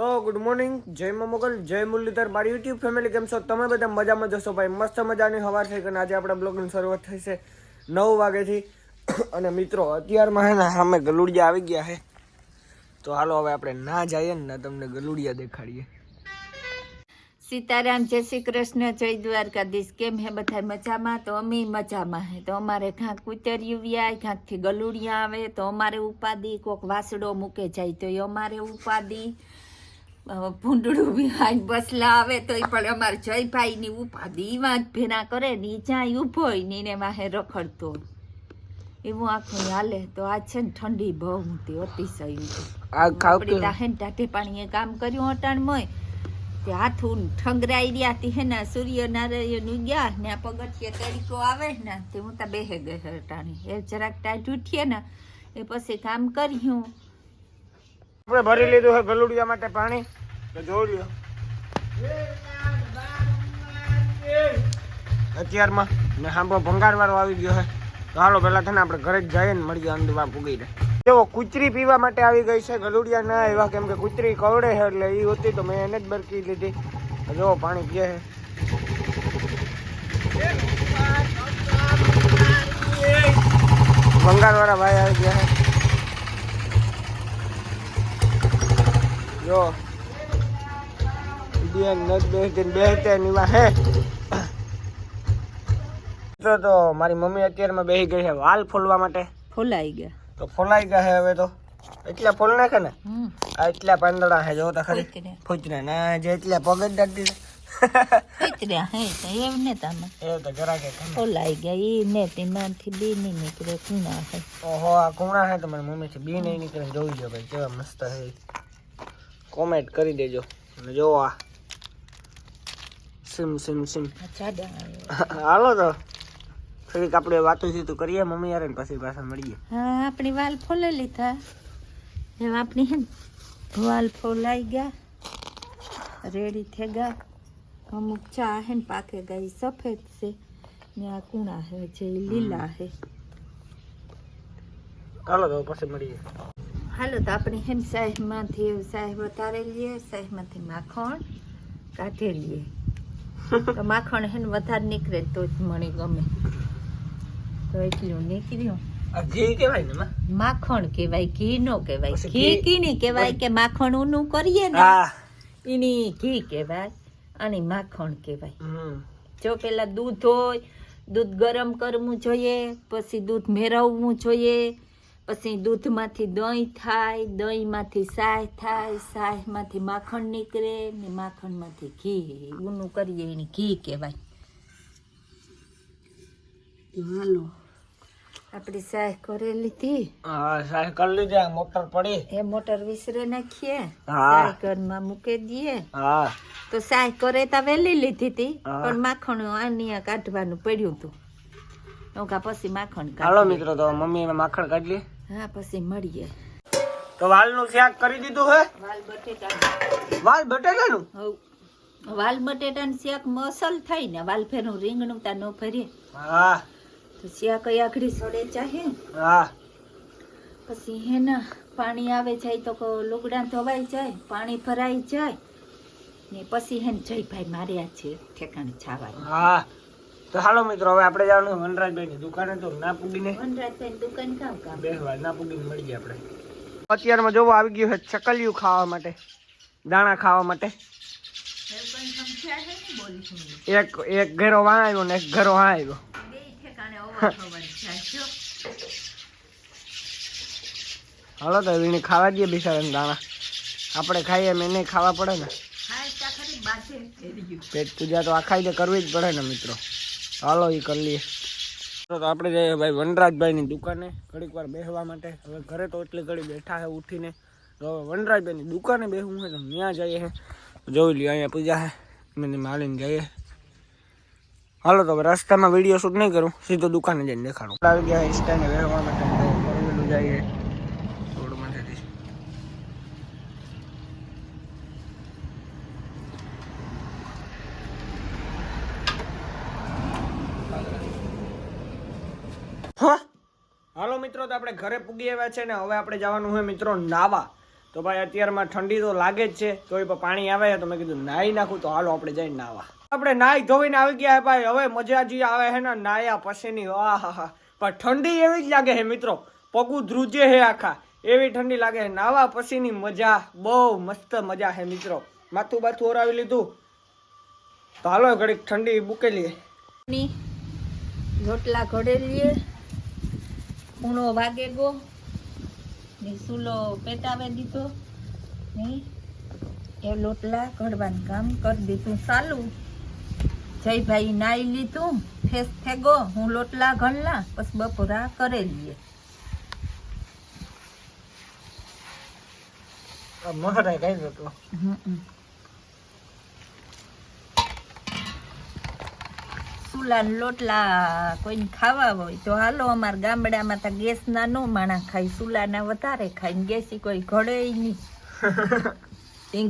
તો good morning, જય મોગલ, જય મુરલીધર, મારી યુટ્યુબ ફેમિલી કેમ છો? તમે બધા મજામાં જશો ભાઈ. મસ્ત મજાની હવા થઈ ગઈ. આજે આપણા બ્લોગની શરૂઆત થઈ છે 9 વાગ્યાથી. અને મિત્રો અત્યારમાં હે ને સામે ગલુડિયા આવી ગયા છે. તો હાલો હવે આપણે ના જઈએ ને તમને ગલુડિયા દેખાડીએ. સીતારામ, જય શ્રી કૃષ્ણ, જય દ્વારકાધીશ. કેમ હે બધા મજામાં? તો અમે મજામાં હે. તો અમારે ઘાંક કુતરિયું વ્યાય, ઘાંકથી ગલુડિયા આવે તો અમારે ઉપાદી, કોક વાસડો મૂકે જાય તો એ અમારે ઉપાદી, ભૂંડડું વ્યાય બસલા આવે તો એ પણ અમારે જયભાઈની ઉપાદી. એમાં જ ભેના કરે ને એ જ્યાં ઊભો હોય ને એને વાહે રખડતો એવું આખું હાલે. તો આ છે ને ઠંડી બહુ હતી, અતિશય હતી. ટાઢે પાણીએ કામ કર્યું અટાણમાં તે હાથું ઠંગરાઈ રહ્યા હતી હે ને સૂર્યનારાયણ ગયા ને આ પગથિયે તરીકો આવે ને તે હું ત્યાં બેહે ગઈ હટાણી. એ જરાક ટાઈટ ઉઠીએ ને એ પછી કામ કર્યું. આપણે ભરી લીધું છે ગલુડિયા માટે પાણી. તો જોઈ લ્યો અત્યારમાં ને સાંભળો ભંગારવાળો આવી ગયો છે. તો હાલો પેલા છે ને આપણે ઘરે જ જઈએ ને મળીએ અંદવા પૂગી રહે. જો કૂતરી પીવા માટે આવી ગઈ છે, ગલુડિયા ના આવ્યા કેમ કે કૂતરી કવડે છે એટલે એ હતી તો મેં એને જ બરકી લીધી. જો પાણી પીએ છે. ભંગારવાળા ભાઈ આવી ગયા છે. જો તો મારી મમ્મી અત્યારમાં બેસી ગઈ છે વાલ ફોલવા માટે. ફોલાઈ ગયા તો ફોલાઈ ગયા છે હવે. તો એટલા ફોલ નાખે ને આ એટલા પાંદડા છે. જો તો ખરી ફૂચરા ના જે એટલા પગ જ દાટી ફૂચરા હે તો એમને તમે એ તો જરા કે ફોલાઈ ગયા. ઈ ને તેમાંથી બી નહીં નીકળે કુણા હે. ઓહો આ કુણા હે તો મારી મમ્મી છે બી નહીં નીકળે. જોઈ લો ભાઈ કેવા મસ્ત છે. કોમેન્ટ કરી દેજો. અને જો આ સિમ સિમ સિમ હાલો તો થોડીક આપણે વાતો સીતું કરીએ મમ્મી યાર પછી પાછા મળીએ. હા આપણી વાલ ફોલે લીધા એમ આપણી હે વાલ ફોલાઈ ગયા, રેડી થઈ ગયા. અમુક ચા હે ને પાકે ગયા સફેદ છે ને આ કુણા હે જે લીલા હે. હાલો તો પછી મળીએ. હાલો તો આપણે હે ને સાહેબમાંથી સાહેબ વધારે લઈએ, સાહેબમાંથી માખણ કાઢી લઈએ. તો માખણ હે ને વધારે નીકળે તો જ મને ગમે. તો એટલું નીકળ્યું. ઘી કહેવાય ને માખણ કહેવાય, ઘી નો કહેવાય. ઘી કીની કહેવાય કે માખણ ઊનું કરીએ ને એની ઘી કહેવાય અને માખણ કહેવાય. જો પેલા દૂધ હોય, દૂધ ગરમ કરવું જોઈએ, પછી દૂધ મેળવવું જોઈએ, પછી દૂધમાંથી દહીં થાય, દહીંમાંથી સાય થાય, સાયમાંથી માખણ નીકળે ને માખણમાંથી ઘી ઊનું કરીએ એને ઘી કહેવાય. હાલો આપણી સાય કરી લીધી. હા સાય કરી લીધી. મોટર પડી એ મોટર વિસરે નાખીએ, સાય ઘરમાં મૂકી દઈએ. હા તો સાય કરે તા વેલી લીધી હતી પણ માખણ આની કાઢવાનું પડ્યું હતું. પછી માખણ હાલો મિત્રો તો મમ્મી માખણ કાઢી લે. હા પછી મળીએ. તો વાલનું શાક કરી દીધું હે. વાલ બટેટા. વાલ બટેટાનું વાલ બટેટાનું શાક મસલ થાય ને વાલ ફેરનું રીંગણું તા ન ફરીએ. હા તો શાક આખડી સડે ચાહે. હા પછી હે ને પાણી આવે જાય તો લુગડા ધોવાઈ જાય, પાણી ભરાઈ જાય ને પછી હે ને જયભાઈ માર્યા છે ઠેકાણે છાવાનું. હા તો હાલો મિત્રો હવે આપણે જવાનું વનરાજભાઈ ની દુકાને. તો ના પૂગીને વનરાજભાઈ દુકાન કામ બેસવા ના પૂગીને મળીએ આપણે. અત્યારમાં જોવો આવી ગયું છે ચકલિયું ખાવા માટે, દાણા ખાવા માટે. એક ઘેરો વાં આવ્યો ને એક ઘરો વાં આવ્યો. હાલો તો એને ખાવા દઈએ બિચારાને દાણા. આપણે ખાઈએ એમ એને ખાવા પડે ને. પેટ પૂજા તો આખા રીતે કરવી જ પડે ને મિત્રો. હાલો એ કરી લઈએ. તો આપણે જઈએ ભાઈ વનરાજભાઈની દુકાને ઘડીક વાર બેસવા માટે. હવે ઘરે તો એટલી ઘડી બેઠા છે ઉઠીને. તો હવે વનરાજભાઈની દુકાને બેસવું હોય તો ત્યાં જઈએ છે. જોઈ લઈએ અહીંયા પૂજા છે મને માલીને જઈએ. હાલો તો રસ્તામાં વિડીયો શૂટ નહીં કરું, સીધો દુકાને જઈને દેખાડું. આવી ગયા ઇન્સ્ટાને બેસવા માટે કરેલું જઈએ રોડમાંથી. હા હાલો મિત્રો તો આપણે ઘરે પૂગી આવ્યા છે ને હવે આપણે જવાનું હોય મિત્રો નાવા. તો ભાઈ અત્યારમાં ઠંડી તો લાગે જ છે, તો પણ પાણી આવે છે તો મેં કીધું નાહી નાખું. તો હાલો આપણે જઈને નાહવા. આપણે નાહી ધોઈને આવી ગયા ભાઈ. હવે મજા જે આવે છે ને નાયા પછીની, આહાહા. પણ ઠંડી એવી જ લાગે છે મિત્રો, પગું ધ્રુજે છે આખા, એવી ઠંડી લાગે છે. નાવા પછીની મજા બહુ મસ્ત મજા છે મિત્રો. માથું બાથું ઓરાવી લીધું, તો હાલો ઘડીક ઠંડી મૂકેલીએ. રોટલા ઘડેલીએ, ઊણો વાગે ગો ને સૂલો પેટાવે દીધો ને એ લોટલા ઘડવાનું કામ કરી દીધું ચાલુ. જયભાઈ નાઈ લીધું, ફેસ થેગો, હું લોટલા ઘડલા, પછી બપોરા કરેલીએ. મહરાય કઈ રોટલો. સુલાન લોટલા કોઈને ખાવા હોય તો હાલો. અમાર ગામડામાં તો ગેસ ના નો માણા ખાય, સુલાના વધારે ખાય ને ગેસી કોઈ ઘડે નહીં.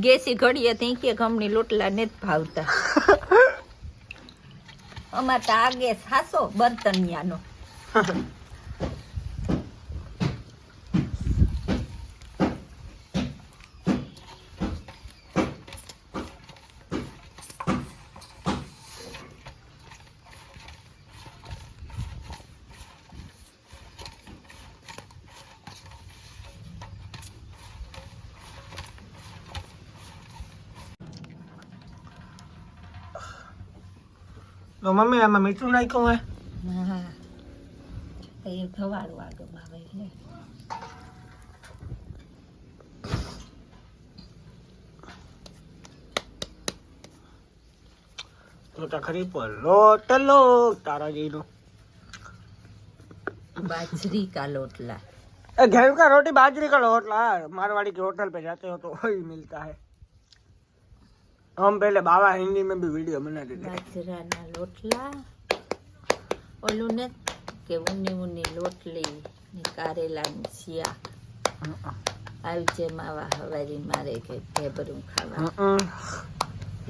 ગેસી ઘડીએ ત્યાં કે ગમની લોટલા ને જ ભાવતા. અમાર તો આ ગેસ હાસો બર્તનિયાનો. તો મમ્મી આમાં મીઠું નાખ્યું હે? હા, એ ખવાડું આગળ આવે એટલે. તો ખરી પર લોટલો તારા જેનો. बाजरी का लोटला, गेहूं का रोटी बाजरी का लोटला. मारवाड़ी की होटल पे जाते हो तो वही मिलता है. हम पहले बाबा हिंदी में भी वीडियो बनाते थे. बाजराना लोटला ઓલું ને કે ઉની ઉની લોટલી ને કારેલાનું શિયાક. આવી છે માવા હવારી મારે કે ઢેબરું ખાવા.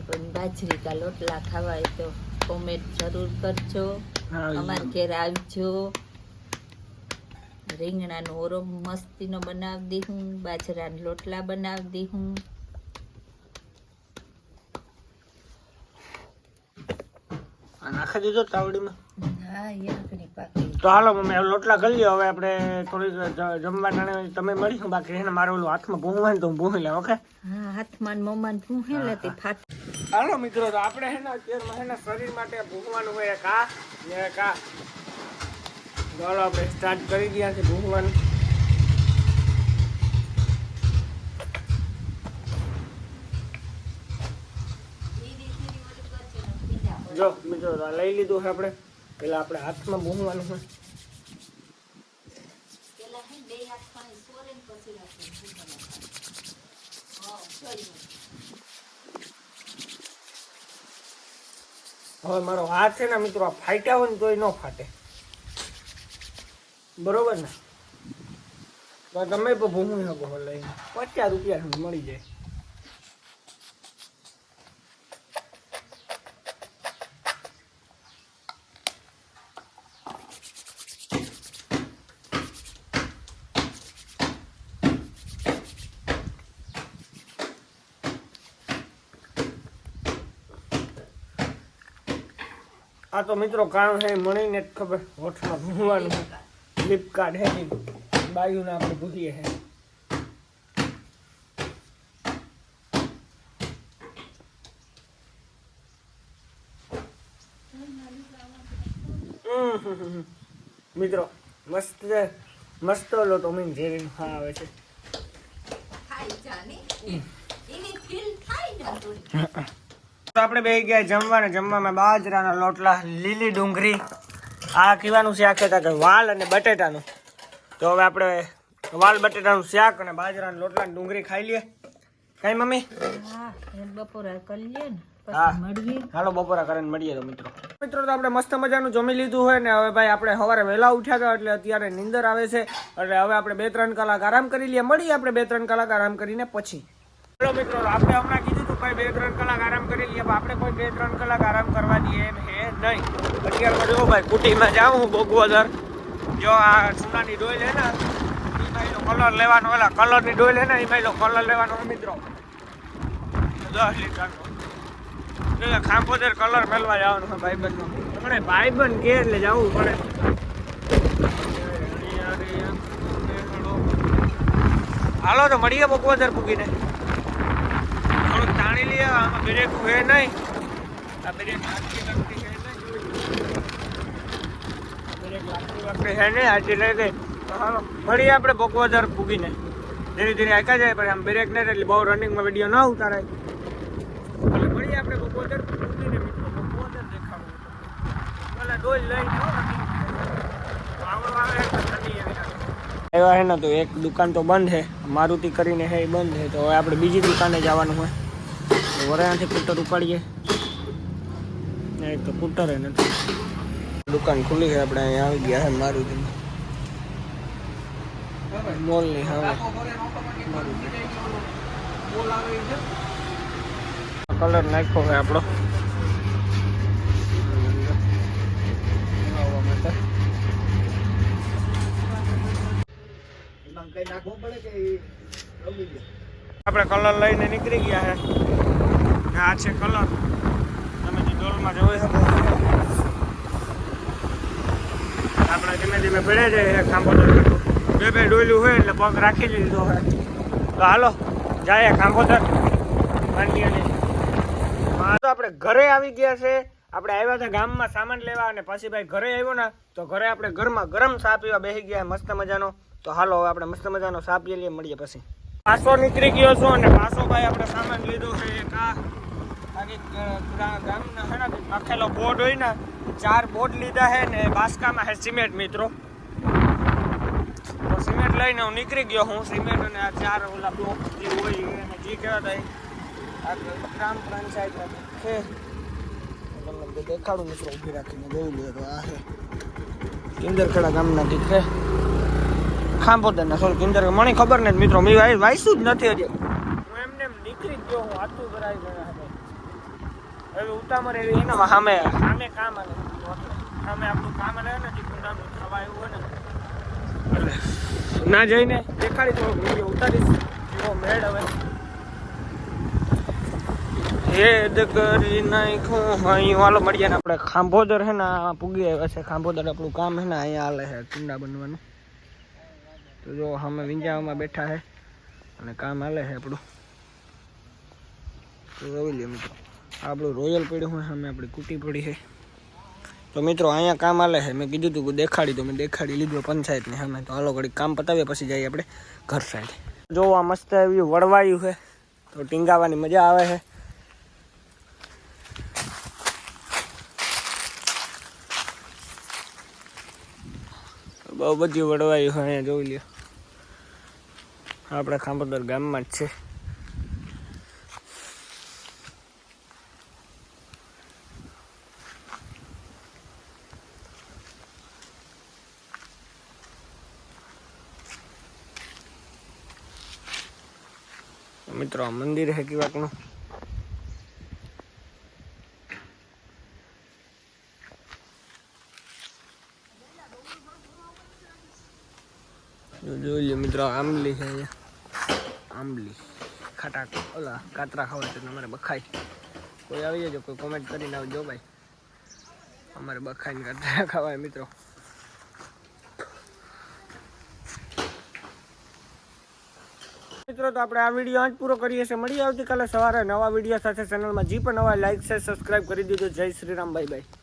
પણ બાજરી કા લોટલા ખાવા હોય તો કોમેન્ટ જરૂર કરજો. અમાર ઘેર આવજો. રીંગણાનો ઓરો મસ્તીનો બનાવી દઈશું, બાજરાના લોટલા બનાવી દઈશું. નાખી દીધો તાવડીમાં. હા, યાકડી પાકી. તો હાલો મમ્મી લોટલા કરી લ્યો. હવે આપણે થોડીક જમવા ટાણે તમે મળીશું. બાકી એને મારે ઓલું હાથમાં ભૂંવાય ને તો હું ભૂંવી લઉં. ઓકે? હા, હાથમાં ને મોંમાં ભૂંહે લેતી ફાટ. હાલો મિત્રો, તો આપણે હે ને અત્યારમાં હે ને શરીર માટે ભૂંવાનું હોય કા ને કા. ચાલો આપણે સ્ટાર્ટ કરી ગયા છે ભૂંવાનું. જો મિત્રો લઈ લીધું છે આપણે. પેલા આપણે હાથમાં ભૂંવાનું હોય. હવે મારો હાથ છે ને મિત્રો આ ફાટ્યા હોય ને તોય ન ફાટે, બરોબર ને? તો તમે પણ ભૂંગી શકો લઈને. 50 રૂપિયા મળી જાય. આ તો મિત્રો કામ છે મણીને જ ખબર. હોઠમાં ભૂંવાનું ફ્લિપકાર્ટ હે ને બાયુને આપણે ભૂલીએ હે. મિત્રો મસ્ત મસ્ત લોટો મીન જેવી હા આવે છે. આપણે બે ગયા જમવાને. જમવામાં બાજરાના લોટલા, લીલી ડુંગળી, આ કીવાનું શાક હતા કે વાલ અને બટેટાનું. તો હવે આપણે વાલ બટેટાનું શાક અને બાજરાના લોટલા અને ડુંગળી ખાઈ લઈએ. કઈ મમ્મી? હા, બપોરા કરી લે ને હા, પછી મળીએ. હાલો બપોરા કરીને મળીએ. તો મિત્રો તો આપણે મસ્ત મજાનું જમી લીધું હોય ને હવે ભાઈ આપણે સવારે વહેલા ઉઠ્યા હતા એટલે અત્યારે નીંદર આવે છે. એટલે હવે આપણે 2-3 કલાક આરામ કરી લઈએ. મળીએ આપણે 2-3 કલાક આરામ કરીને પછી. ચલો મિત્રો, આપણે હમણાં કીધું હતું ભાઈ 2-3 કલાક આરામ કરી લઈએ. આપણે કોઈ 2-3 કલાક આરામ કરવા દઈએ એમ હે નહીં. અત્યારમાં જો ભાઈ કુટીમાં જાઉં હું બોગવદર. જો આ સોનાની ડોલ હે ને એ ભાઈ કલર લેવાનો, ઓલા કલરની ડોલ હે ને એમાં કલર લેવાનો મિત્રો 10 લીટરનો. ખાંભોદર કલર મેળવા જવાનું છે ભાઈબંધનો. આપણે ભાઈબંધ કે એટલે જવું પડે. હાલો તો મળીએ બકોદર પૂગીને. થોડુંક તાણી લઈએ. આમાં બ્રેક હે નહીં, આ બ્રેક લાગતી હે નહીં આટલી લઈ ગઈ. હાલો મળીએ આપણે બકોદર પૂગીને. ધીરે ધીરે આખા જાય પછી આમ બ્રેક નહીં એટલે બહુ રનિંગમાં વિડીયો ના ઉતારાય. એટલે મળીએ આપણે બકોદર પૂગીને મિત્રો. બકોદર દેખાડવું પેલા ડોલ લઈને આવ્યા હે ને તો એક દુકાન તો બંધ છે, મારુતિ કરીને હે એ બંધ છે. તો હવે આપણે બીજી દુકાને જવાનું હોય. વરાણાથી કૂટર ઉપાડીએ. એક તો કૂટર હે નથી, દુકાન ખુલ્લી છે. આપણે અહીંયા આવી ગયા છે મારુતિમાં, મોલની. હવે કલર નાખ્યો છે આપણો. આપણે કલર લઈને નીકળી ગયા છે. આ છે કલર, તમે જે ડોલમાં જોઈ શકો. આપણે ધીમે ધીમે ભેળે જાય ખાંભોદર. બે ડોલું હોય એટલે પગ રાખી લીધો હોય. તો હાલો જાય ખાંભોદર. તો આપણે ઘરે આવી ગયા છે. આપણે આવ્યા હતા ગામમાં સામાન લેવા અને પછી ભાઈ ઘરે આવ્યો ને તો ઘરે આપણે ઘરમાં ગરમ ચા પીવા બેસી ગયા મસ્ત મજાનો. તો હાલો હવે આપણે મસ્ત મજાનો ચા પી લઈએ, મળીએ પછી. પાછો નીકળી ગયો છું અને પાછો ભાઈ આપણે સામાન લીધો છે. એક ગામના હે ને નાખેલો બોર્ડ હોય ને 4 બોર્ડ લીધા છે ને બાસકામાં છે સિમેન્ટ મિત્રો. તો સિમેન્ટ લઈને હું નીકળી ગયો હું. સિમેન્ટ અને આ 4 ઓલા બ્લોક જે હોય એને જે કહેવાતા આ ગ્રામ પંચાયત છે. તમને દેખાડું મિત્રો, ઊભી રાખીને જોઈ લે. તો આ છે કિંદરખેડા ગામના દીકરે ખાંભોદરના. સોરી કિંદર, મને ખબર નથી મિત્રો, મેં વાંચ્યું જ નથી હજી. હું એમને એમ નીકળી જ ગયો. હું હાથું ભરાઈ ગયા હવે ઉતામર એવી એના સામે સામે કામ આવે. સામે આપણું કામ આવે ને કુંડાનું થવા એવું હોય ને એટલે ના જઈને દેખાડી થોડો વિડીયો ઉતારીશ એવો મેળ. હવે હેદ કરી નાખ્યું અહીં. હાલો મળીએ ને આપણે ખાંભોદર છે ને પૂગી આવ્યા છે. ખાંભોદર આપણું કામ છે ને અહીંયા હાલે છે કુંડા બનવાનું. તો જો અમે વિંજાવામાં બેઠા છે અને કામ હાલે છે આપણું. તો જોઈ લે મિત્રો, આપણું રોયલ પડ્યું હોય સામે આપણી કુટી પડી છે. તો મિત્રો અહીંયા કામ હાલે છે. મેં કીધું હતું કે દેખાડી તો મેં દેખાડી લીધું પંચાયતની સામે. તો હાલો ઘડી કામ પતાવીએ પછી જઈએ આપણે ઘર સાઈડ. જોવા મસ્ત એવું વળવાયું છે તો ટીંગાવાની મજા આવે છે. બહુ બધી વળવાયું હોય અહીંયા જોઈ લ્યો. આપણે ખાંભોદર ગામમાં જ છે. મિત્રો આ મંદિર છે કેવાકનું. જોઈ લો મિત્રો, આંબલી છે અહીંયા. આંબલી ખાટા ઓલા કાતરા ખાવા તો અમારે બખાઈ. કોઈ આવી જજો, કોઈ કોમેન્ટ કરીને આવજો ભાઈ. અમારે બખાઈને કાતરા ખાવાય મિત્રો. મિત્રો તો આપણે આ વિડીયો આજ પૂરો કરીએ છીએ. મળીએ આવતીકાલે સવારે નવા વિડીયો સાથે. ચેનલમાં જે પણ નવા લાઈક છે સબસ્ક્રાઈબ કરી દીધો. જય શ્રી રામ, બાય બાય.